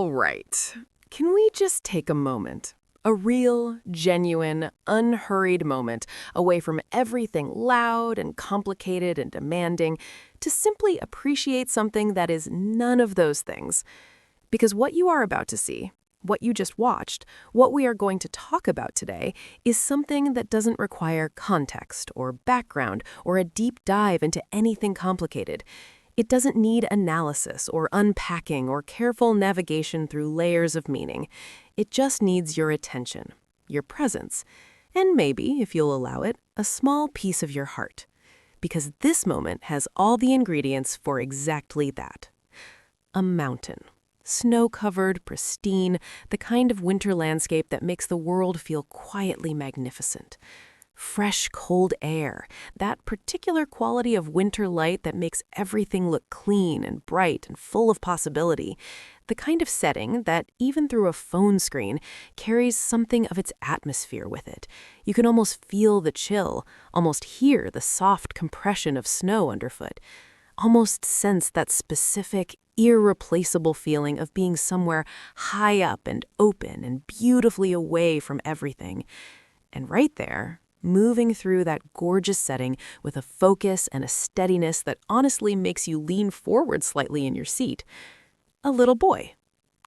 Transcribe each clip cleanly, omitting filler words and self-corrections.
All right. Can we just take a moment? A real, genuine, unhurried moment away from everything loud and complicated and demanding to simply appreciate something that is none of those things. Because what you are about to see, what you just watched, what we are going to talk about today is something that doesn't require context or background or a deep dive into anything complicated. It doesn't need analysis or unpacking or careful navigation through layers of meaning. It just needs your attention, your presence, and maybe, if you'll allow it, a small piece of your heart. Because this moment has all the ingredients for exactly that. A mountain. Snow-covered, pristine, the kind of winter landscape that makes the world feel quietly magnificent. Fresh, cold air, that particular quality of winter light that makes everything look clean and bright and full of possibility. The kind of setting that, even through a phone screen, carries something of its atmosphere with it. You can almost feel the chill, almost hear the soft compression of snow underfoot, almost sense that specific, irreplaceable feeling of being somewhere high up and open and beautifully away from everything. And right there, moving through that gorgeous setting with a focus and a steadiness that honestly makes you lean forward slightly in your seat. A little boy,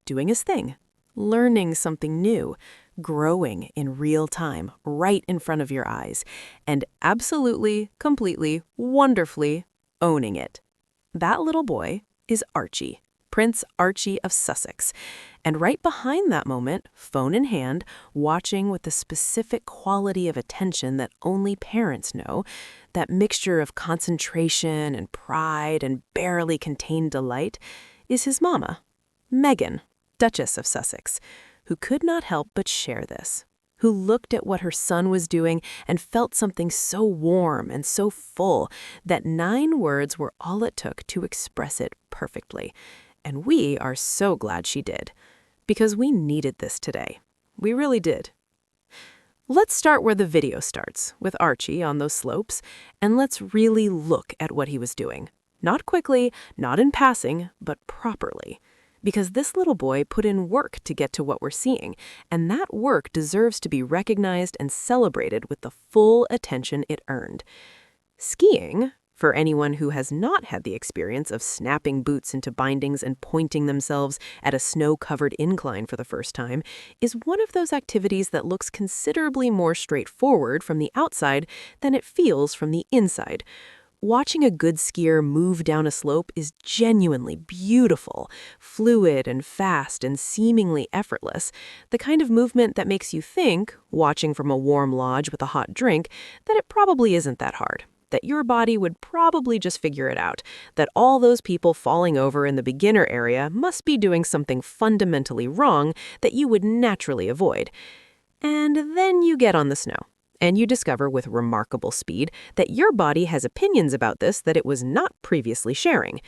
doing his thing, learning something new, growing in real time, right in front of your eyes, and absolutely, completely, wonderfully owning it. That little boy is Archie, Prince Archie of Sussex. And right behind that moment, phone in hand, watching with the specific quality of attention that only parents know, that mixture of concentration and pride and barely contained delight, is his mama, Meghan, Duchess of Sussex, who could not help but share this, who looked at what her son was doing and felt something so warm and so full that 9 words were all it took to express it perfectly. And we are so glad she did, because we needed this today. We really did. Let's start where the video starts, with Archie on those slopes, and let's really look at what he was doing. Not quickly, not in passing, but properly. Because this little boy put in work to get to what we're seeing, and that work deserves to be recognized and celebrated with the full attention it earned. Skiing, for anyone who has not had the experience of snapping boots into bindings and pointing themselves at a snow-covered incline for the first time, is one of those activities that looks considerably more straightforward from the outside than it feels from the inside. Watching a good skier move down a slope is genuinely beautiful, fluid and fast and seemingly effortless, the kind of movement that makes you think, watching from a warm lodge with a hot drink, that it probably isn't that hard, that your body would probably just figure it out, that all those people falling over in the beginner area must be doing something fundamentally wrong that you would naturally avoid. And then you get on the snow. And you discover with remarkable speed that your body has opinions about this that it was not previously sharing.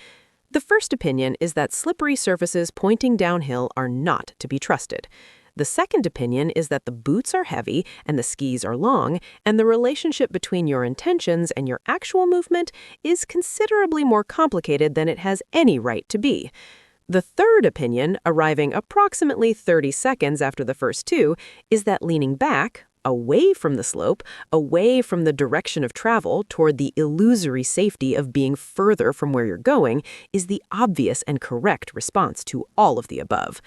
The first opinion is that slippery surfaces pointing downhill are not to be trusted. The second opinion is that the boots are heavy and the skis are long, and the relationship between your intentions and your actual movement is considerably more complicated than it has any right to be. The third opinion, arriving approximately 30 seconds after the first two, is that leaning back, away from the slope, away from the direction of travel toward the illusory safety of being further from where you're going, is the obvious and correct response to all of the above.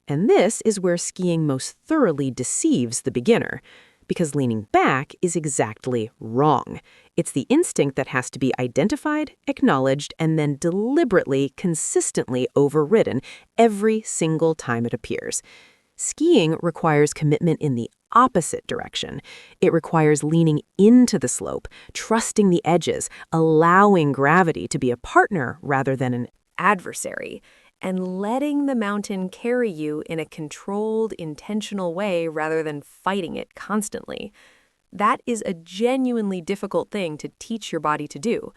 And this is where skiing most thoroughly deceives the beginner, because leaning back is exactly wrong. It's the instinct that has to be identified, acknowledged, and then deliberately, consistently overridden every single time it appears. Skiing requires commitment in the opposite direction. It requires leaning into the slope, trusting the edges, allowing gravity to be a partner rather than an adversary, and letting the mountain carry you in a controlled, intentional way rather than fighting it constantly. That is a genuinely difficult thing to teach your body to do.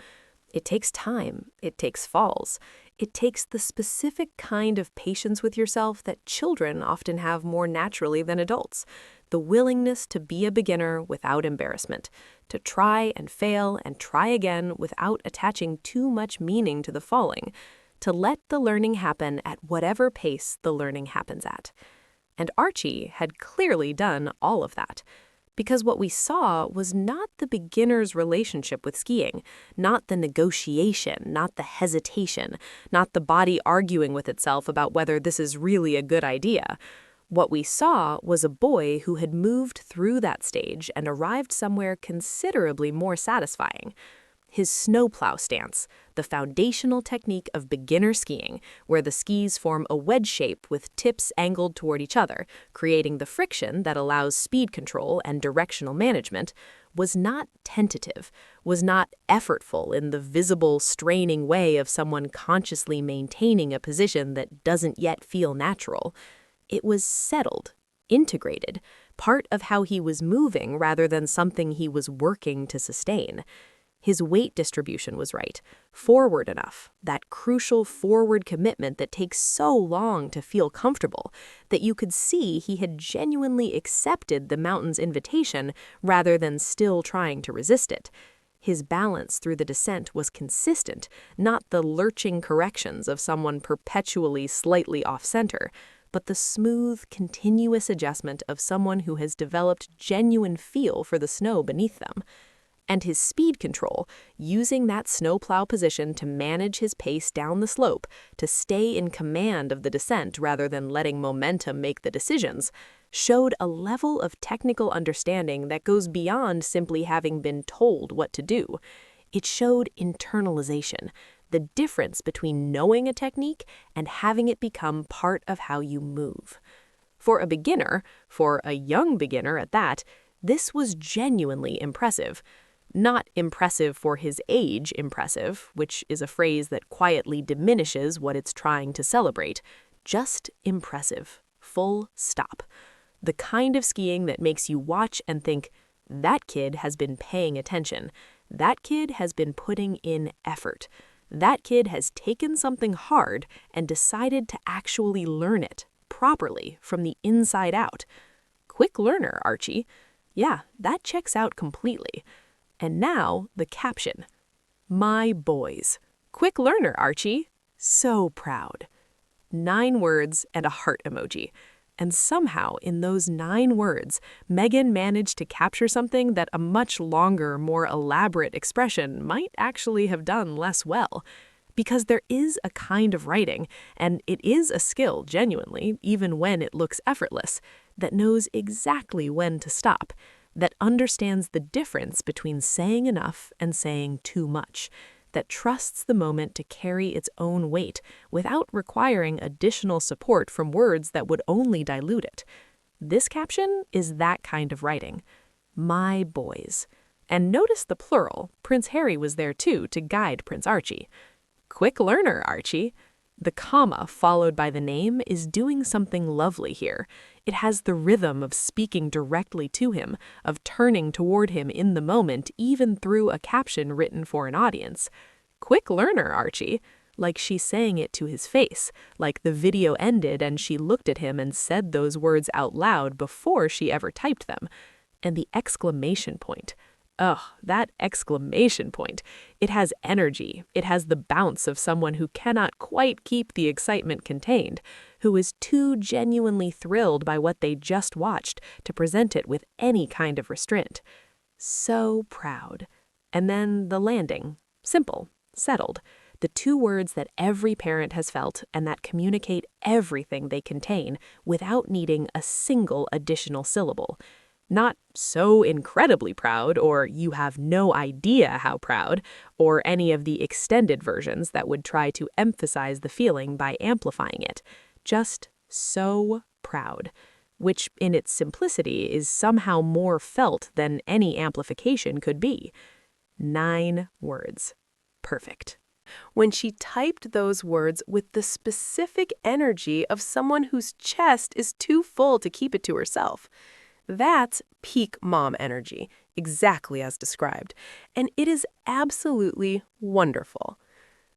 It takes time. It takes falls. It takes the specific kind of patience with yourself that children often have more naturally than adults. The willingness to be a beginner without embarrassment, to try and fail and try again without attaching too much meaning to the falling, to let the learning happen at whatever pace the learning happens at. And Archie had clearly done all of that. Because what we saw was not the beginner's relationship with skiing, not the negotiation, not the hesitation, not the body arguing with itself about whether this is really a good idea. What we saw was a boy who had moved through that stage and arrived somewhere considerably more satisfying. His snowplow stance, the foundational technique of beginner skiing, where the skis form a wedge shape with tips angled toward each other, creating the friction that allows speed control and directional management, was not tentative, was not effortful in the visible, straining way of someone consciously maintaining a position that doesn't yet feel natural. It was settled, integrated, part of how he was moving rather than something he was working to sustain. His weight distribution was right, forward enough, that crucial forward commitment that takes so long to feel comfortable, that you could see he had genuinely accepted the mountain's invitation rather than still trying to resist it. His balance through the descent was consistent, not the lurching corrections of someone perpetually slightly off-center, but the smooth, continuous adjustment of someone who has developed genuine feel for the snow beneath them. And his speed control, using that snowplow position to manage his pace down the slope, to stay in command of the descent rather than letting momentum make the decisions, showed a level of technical understanding that goes beyond simply having been told what to do. It showed internalization, the difference between knowing a technique and having it become part of how you move. For a beginner, for a young beginner at that, this was genuinely impressive. Not impressive for his age impressive, which is a phrase that quietly diminishes what it's trying to celebrate. Just impressive. Full stop. The kind of skiing that makes you watch and think, that kid has been paying attention. That kid has been putting in effort. That kid has taken something hard and decided to actually learn it properly from the inside out. Quick learner, Archie. Yeah, that checks out completely. And now, the caption. My boys. Quick learner, Archie. So proud. 9 words and a heart emoji. And somehow, in those 9 words, Meghan managed to capture something that a much longer, more elaborate expression might actually have done less well. Because there is a kind of writing, and it is a skill, genuinely, even when it looks effortless, that knows exactly when to stop, that understands the difference between saying enough and saying too much, that trusts the moment to carry its own weight without requiring additional support from words that would only dilute it. This caption is that kind of writing. My boys. And notice the plural. Prince Harry was there too to guide Prince Archie. Quick learner, Archie. The comma followed by the name is doing something lovely here. It has the rhythm of speaking directly to him, of turning toward him in the moment, even through a caption written for an audience. Quick learner, Archie. Like she's saying it to his face, like the video ended and she looked at him and said those words out loud before she ever typed them. And the exclamation point. Ugh, that exclamation point. It has energy. It has the bounce of someone who cannot quite keep the excitement contained, who is too genuinely thrilled by what they just watched to present it with any kind of restraint. So proud. And then the landing. Simple. Settled. The 2 words that every parent has felt and that communicate everything they contain without needing a single additional syllable. Not so incredibly proud, or you have no idea how proud, or any of the extended versions that would try to emphasize the feeling by amplifying it. Just so proud, which in its simplicity is somehow more felt than any amplification could be. 9 words. Perfect. When she typed those words with the specific energy of someone whose chest is too full to keep it to herself. That's peak mom energy, exactly as described, and it is absolutely wonderful.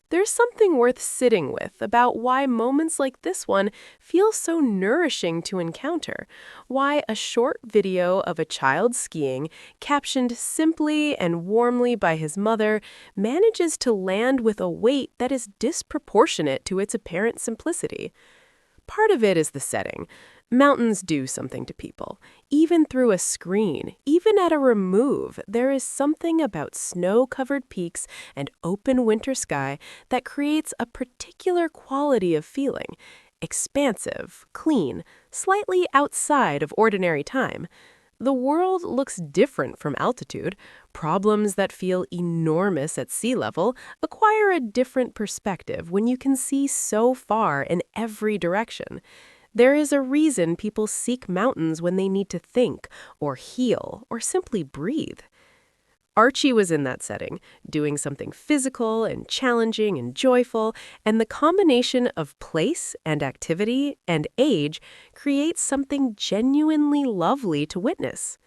There's something worth sitting with about why moments like this one feel so nourishing to encounter, why a short video of a child skiing, captioned simply and warmly by his mother, manages to land with a weight that is disproportionate to its apparent simplicity. Part of it is the setting. Mountains do something to people. Even through a screen, even at a remove, there is something about snow-covered peaks and open winter sky that creates a particular quality of feeling. Expansive, clean, slightly outside of ordinary time. The world looks different from altitude. Problems that feel enormous at sea level acquire a different perspective when you can see so far in every direction. There is a reason people seek mountains when they need to think, or heal, or simply breathe. Archie was in that setting, doing something physical and challenging and joyful, and the combination of place and activity and age creates something genuinely lovely to witness.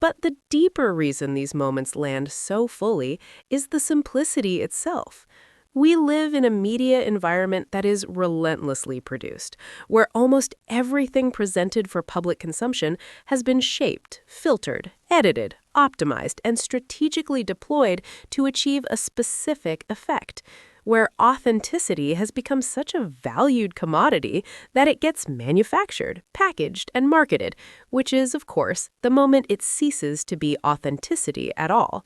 But the deeper reason these moments land so fully is the simplicity itself. We live in a media environment that is relentlessly produced, where almost everything presented for public consumption has been shaped, filtered, edited, optimized, and strategically deployed to achieve a specific effect, where authenticity has become such a valued commodity that it gets manufactured, packaged, and marketed, which is, of course, the moment it ceases to be authenticity at all.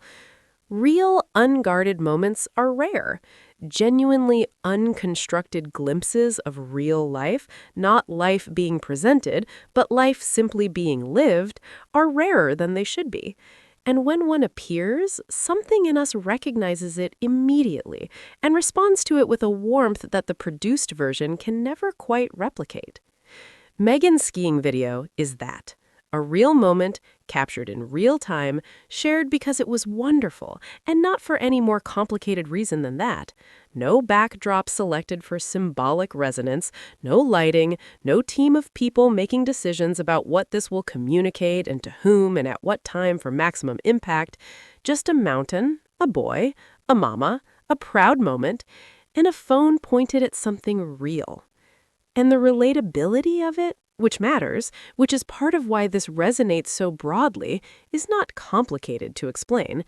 Real, unguarded moments are rare. Genuinely unconstructed glimpses of real life, not life being presented, but life simply being lived, are rarer than they should be. And when one appears, something in us recognizes it immediately and responds to it with a warmth that the produced version can never quite replicate. Meghan's skiing video is that. A real moment, captured in real time, shared because it was wonderful, and not for any more complicated reason than that. No backdrop selected for symbolic resonance, no lighting, no team of people making decisions about what this will communicate and to whom and at what time for maximum impact. Just a mountain, a boy, a mama, a proud moment, and a phone pointed at something real. And the relatability of it, which matters, which is part of why this resonates so broadly, is not complicated to explain.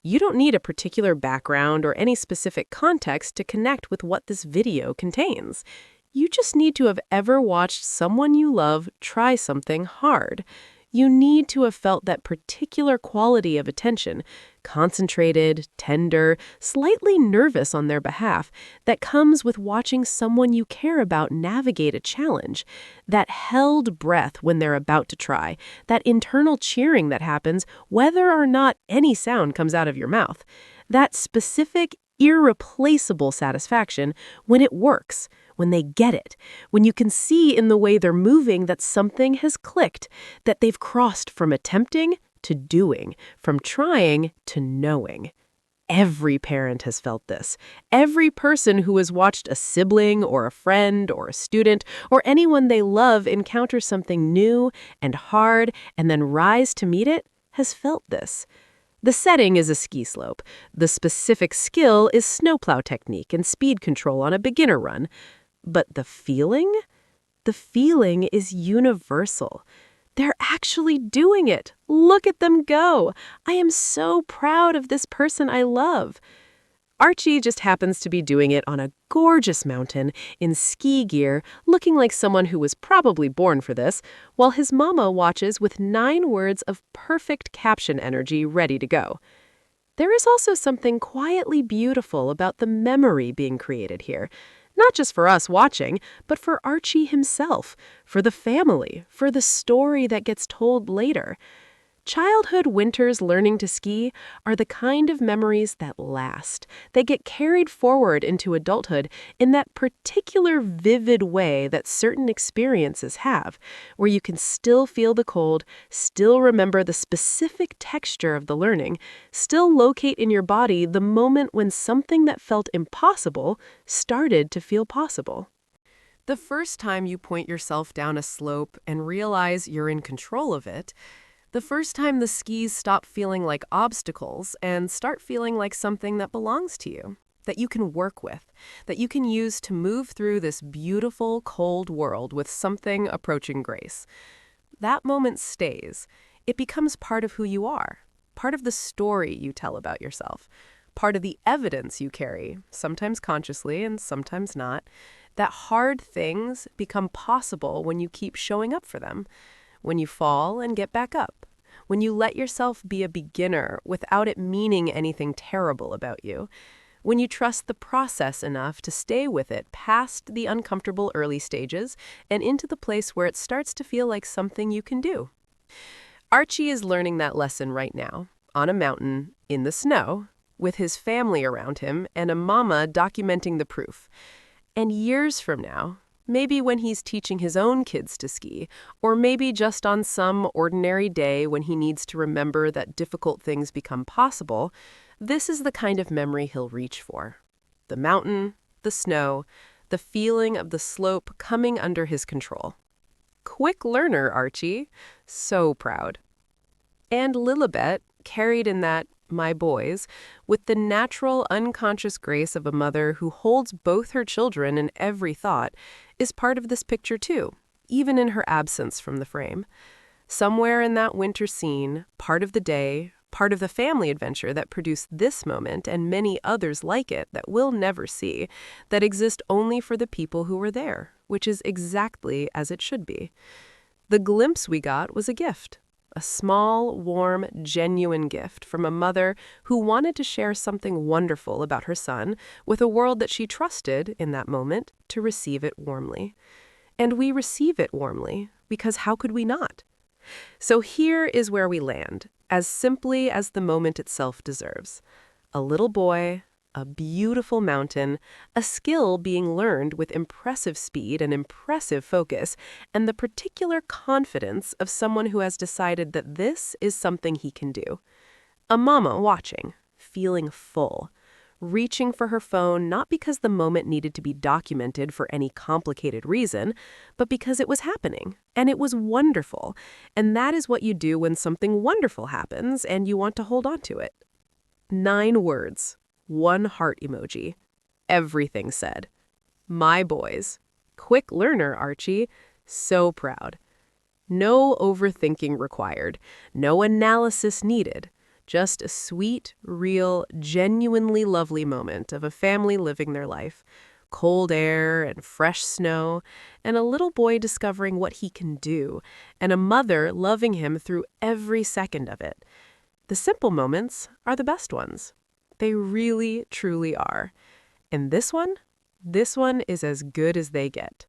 You don't need a particular background or any specific context to connect with what this video contains. You just need to have ever watched someone you love try something hard. You need to have felt that particular quality of attention, concentrated, tender, slightly nervous on their behalf, that comes with watching someone you care about navigate a challenge, that held breath when they're about to try, that internal cheering that happens whether or not any sound comes out of your mouth, that specific, irreplaceable satisfaction when it works, when they get it, when you can see in the way they're moving that something has clicked, that they've crossed from attempting to doing, from trying to knowing. Every parent has felt this. Every person who has watched a sibling or a friend or a student or anyone they love encounter something new and hard and then rise to meet it has felt this. The setting is a ski slope. The specific skill is snowplow technique and speed control on a beginner run. But the feeling? The feeling is universal. They're actually doing it. Look at them go. I am so proud of this person I love. Archie just happens to be doing it on a gorgeous mountain in ski gear, looking like someone who was probably born for this, while his mama watches with 9 words of perfect caption energy ready to go. There is also something quietly beautiful about the memory being created here. Not just for us watching, but for Archie himself, for the family, for the story that gets told later. Childhood winters learning to ski are the kind of memories that last. They get carried forward into adulthood in that particular vivid way that certain experiences have, where you can still feel the cold, still remember the specific texture of the learning, still locate in your body the moment when something that felt impossible started to feel possible. The first time you point yourself down a slope and realize you're in control of it, the first time the skis stop feeling like obstacles and start feeling like something that belongs to you. that you can work with, that you can use to move through this beautiful, cold world with something approaching grace. That moment stays. It becomes part of who you are, part of the story you tell about yourself, part of the evidence you carry, sometimes consciously and sometimes not, that hard things become possible when you keep showing up for them, when you fall and get back up, when you let yourself be a beginner without it meaning anything terrible about you, when you trust the process enough to stay with it past the uncomfortable early stages and into the place where it starts to feel like something you can do. Archie is learning that lesson right now, on a mountain, in the snow, with his family around him and a mama documenting the proof. And years from now, maybe when he's teaching his own kids to ski, or maybe just on some ordinary day when he needs to remember that difficult things become possible, this is the kind of memory he'll reach for. The mountain, the snow, the feeling of the slope coming under his control. Quick learner, Archie. So proud. And Lilibet, carried in that, my boys, with the natural, unconscious grace of a mother who holds both her children in every thought, is part of this picture too, even in her absence from the frame. Somewhere in that winter scene, part of the day, part of the family adventure that produced this moment and many others like it that we'll never see, that exist only for the people who were there, which is exactly as it should be. The glimpse we got was a gift. A small, warm, genuine gift from a mother who wanted to share something wonderful about her son with a world that she trusted, in that moment, to receive it warmly. And we receive it warmly, because how could we not? So here is where we land, as simply as the moment itself deserves. A little boy, a beautiful mountain, a skill being learned with impressive speed and impressive focus, and the particular confidence of someone who has decided that this is something he can do. A mama watching, feeling full, reaching for her phone not because the moment needed to be documented for any complicated reason, but because it was happening, and it was wonderful. And that is what you do when something wonderful happens and you want to hold on to it. 9 words. 1 heart emoji. Everything said. My boys. Quick learner, Archie. So proud. No overthinking required. No analysis needed. Just a sweet, real, genuinely lovely moment of a family living their life. Cold air and fresh snow, and a little boy discovering what he can do, and a mother loving him through every second of it. The simple moments are the best ones. They really, truly are. And this one is as good as they get.